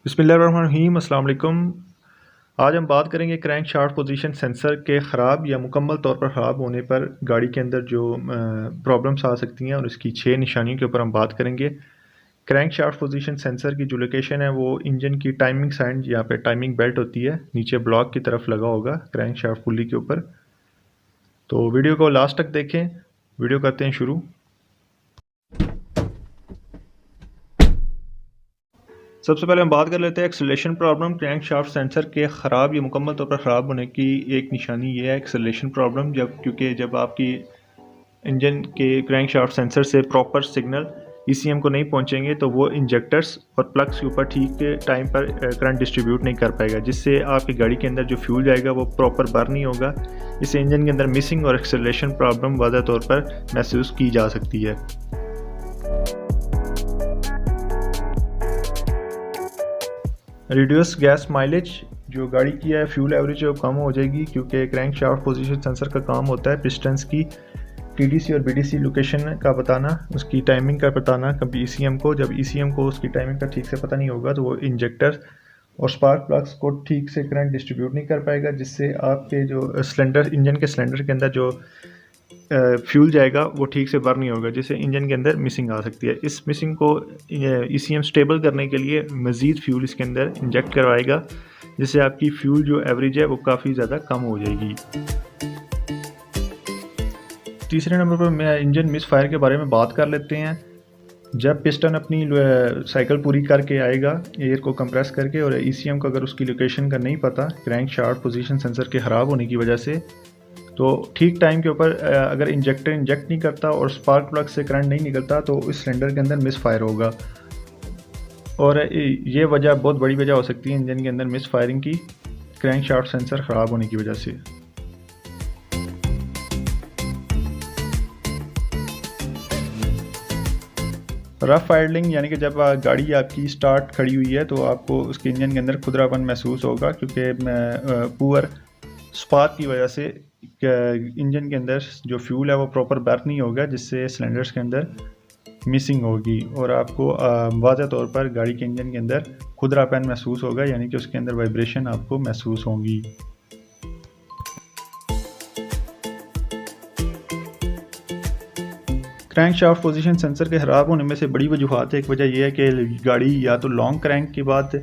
बिस्मिल्लाहिर्रहमानिर्रहीम, अस्सलाम वालेकुम। आज हम बात करेंगे क्रैंक शाफ्ट पोजीशन सेंसर के ख़राब या मुकम्मल तौर पर ख़राब होने पर गाड़ी के अंदर जो प्रॉब्लम्स आ सकती हैं और इसकी 6 निशानियों के ऊपर हम बात करेंगे। क्रैंक शाफ्ट पोजीशन सेंसर की जो लोकेशन है वो इंजन की टाइमिंग साइन, यहाँ पे टाइमिंग बेल्ट होती है, नीचे ब्लॉक की तरफ लगा होगा क्रैंक शाफ्ट पुली के ऊपर। तो वीडियो को लास्ट तक देखें। वीडियो करते हैं शुरू। सबसे पहले हम बात कर लेते हैं acceleration problem. Crank shaft sensor के ख़राब या मुकम्मल तौर पर ख़राब होने की एक निशानी ये है एक्सेलरेशन प्रॉब्लम, क्योंकि जब आपकी इंजन के क्रैंक शाफ्ट सेंसर से प्रॉपर सिग्नल ईसीएम को नहीं पहुंचेंगे तो वो इंजेक्टर्स और प्लग्स के ऊपर ठीक टाइम पर करंट डिस्ट्रीब्यूट नहीं कर पाएगा, जिससे आपकी गाड़ी के अंदर जो फ्यूल जाएगा वो प्रॉपर बर्न नहीं होगा। इससे इंजन के अंदर मिसिंग और एक्सेलरेशन प्रॉब्लम वाज़ह तौर पर महसूस की जा सकती है। रिड्यूस गैस माइलेज, जो गाड़ी की है फ्यूल एवरेज वो कम हो जाएगी, क्योंकि क्रैंक शाफ्ट पोजीशन सेंसर का काम होता है पिस्टन्स की टीडीसी और बीडीसी लोकेशन का बताना, उसकी टाइमिंग का बताना कभी ईसीएम को। जब ईसीएम को उसकी टाइमिंग का ठीक से पता नहीं होगा तो वो इंजेक्टर और स्पार्क प्लग्स को ठीक से करंट डिस्ट्रीब्यूट नहीं कर पाएगा, जिससे आपके जो सिलेंडर, इंजन के सिलेंडर के अंदर जो फ्यूल जाएगा वो ठीक से बर्न नहीं होगा, जिससे इंजन के अंदर मिसिंग आ सकती है। इस मिसिंग को ईसीएम स्टेबल करने के लिए मज़ीद फ्यूल इसके अंदर इंजेक्ट करवाएगा, जिससे आपकी फ्यूल जो एवरेज है वो काफ़ी ज़्यादा कम हो जाएगी। तीसरे नंबर पर मैं इंजन मिस फायर के बारे में बात कर लेते हैं। जब पिस्टन अपनी साइकिल पूरी करके आएगा एयर को कंप्रेस करके, और ईसीएम को अगर उसकी लोकेशन का नहीं पता क्रैंक शाफ्ट पोजीशन सेंसर के ख़राब होने की वजह से, तो ठीक टाइम के ऊपर अगर इंजेक्टर इंजेक्ट नहीं करता और स्पार्क प्लग से करंट नहीं निकलता तो इस सिलेंडर के अंदर मिस फायर होगा, और ये वजह बहुत बड़ी वजह हो सकती है इंजन के अंदर मिस फायरिंग की, क्रैंक शाफ्ट सेंसर ख़राब होने की वजह से। रफ आइडलिंग, यानी कि जब गाड़ी आपकी स्टार्ट खड़ी हुई है तो आपको उसके इंजन के अंदर खुदरापन महसूस होगा, क्योंकि पुअर स्पार्क की वजह से इंजन के अंदर जो फ्यूल है वो प्रॉपर बर्न नहीं होगा, जिससे सिलेंडर्स के अंदर मिसिंग होगी और आपको वाज़ह तौर पर गाड़ी के इंजन के अंदर खुदरापन महसूस होगा, यानी कि उसके अंदर वाइब्रेशन आपको महसूस होंगी। क्रैंक शाफ्ट पोजीशन सेंसर के ख़राब होने में से बड़ी वजूहत है। एक वजह यह है कि गाड़ी या तो लॉन्ग क्रैंक के बाद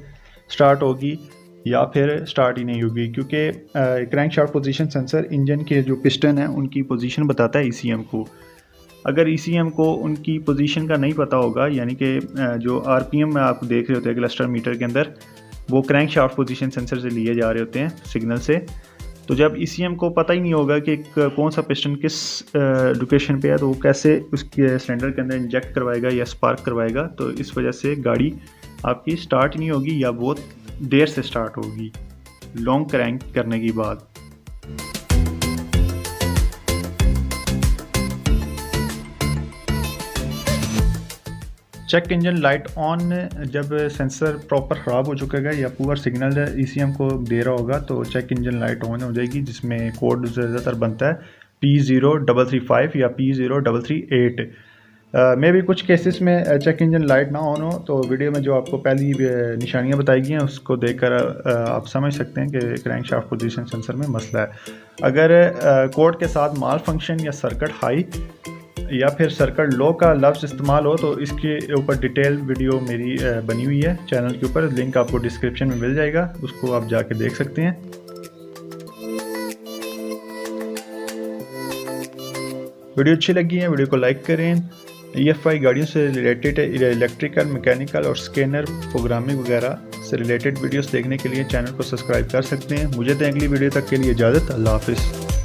स्टार्ट होगी या फिर स्टार्ट ही नहीं होगी, क्योंकि crank shaft position sensor engine के जो पिस्टन है उनकी पोजीशन बताता है ईसीएम को। अगर ईसीएम को उनकी पोजीशन का नहीं पता होगा, यानी कि जो आरपीएम आप देख रहे होते हैं क्लस्टर मीटर के अंदर, वो क्रैंक शाफ्ट पोजीशन सेंसर से लिए जा रहे होते हैं सिग्नल से, तो जब ईसीएम को पता ही नहीं होगा कि कौन सा पिस्टन किस लोकेशन पे है, तो वो कैसे उसके सिलेंडर के अंदर इंजेक्ट करवाएगा या स्पार्क करवाएगा, तो इस वजह से गाड़ी आपकी स्टार्ट नहीं होगी या बहुत देर से स्टार्ट होगी लॉन्ग क्रैंक करने के बाद। चेक इंजन लाइट ऑन, जब सेंसर प्रॉपर ख़राब हो चुकेगा या पुअर सिग्नल ईसीएम को दे रहा होगा तो चेक इंजन लाइट ऑन हो जाएगी, जिसमें कोड ज़्यादातर बनता है P0335 या P0338। में भी कुछ केसेस में चेक इंजन लाइट ना ऑन हो, तो वीडियो में जो आपको पहली निशानियां बताई गई हैं उसको देखकर आप समझ सकते हैं कि क्रैंक शाफ्ट पोजीशन सेंसर में मसला है। अगर कोड के साथ माल फंक्शन या सर्किट हाई या फिर सर्किट लो का लफ्ज़ इस्तेमाल हो तो इसके ऊपर डिटेल वीडियो मेरी बनी हुई है चैनल के ऊपर, लिंक आपको डिस्क्रिप्शन में मिल जाएगा, उसको आप जाके देख सकते हैं। वीडियो अच्छी लगी है वीडियो को लाइक करें। EFI गाड़ियों से रिलेटेड इलेक्ट्रिकल, मैकेनिकल और स्कैनर प्रोग्रामिंग वगैरह से रिलेटेड वीडियोस देखने के लिए चैनल को सब्सक्राइब कर सकते हैं। मुझे दें अगली वीडियो तक के लिए इजाज़त। अल्लाह हाफिज़।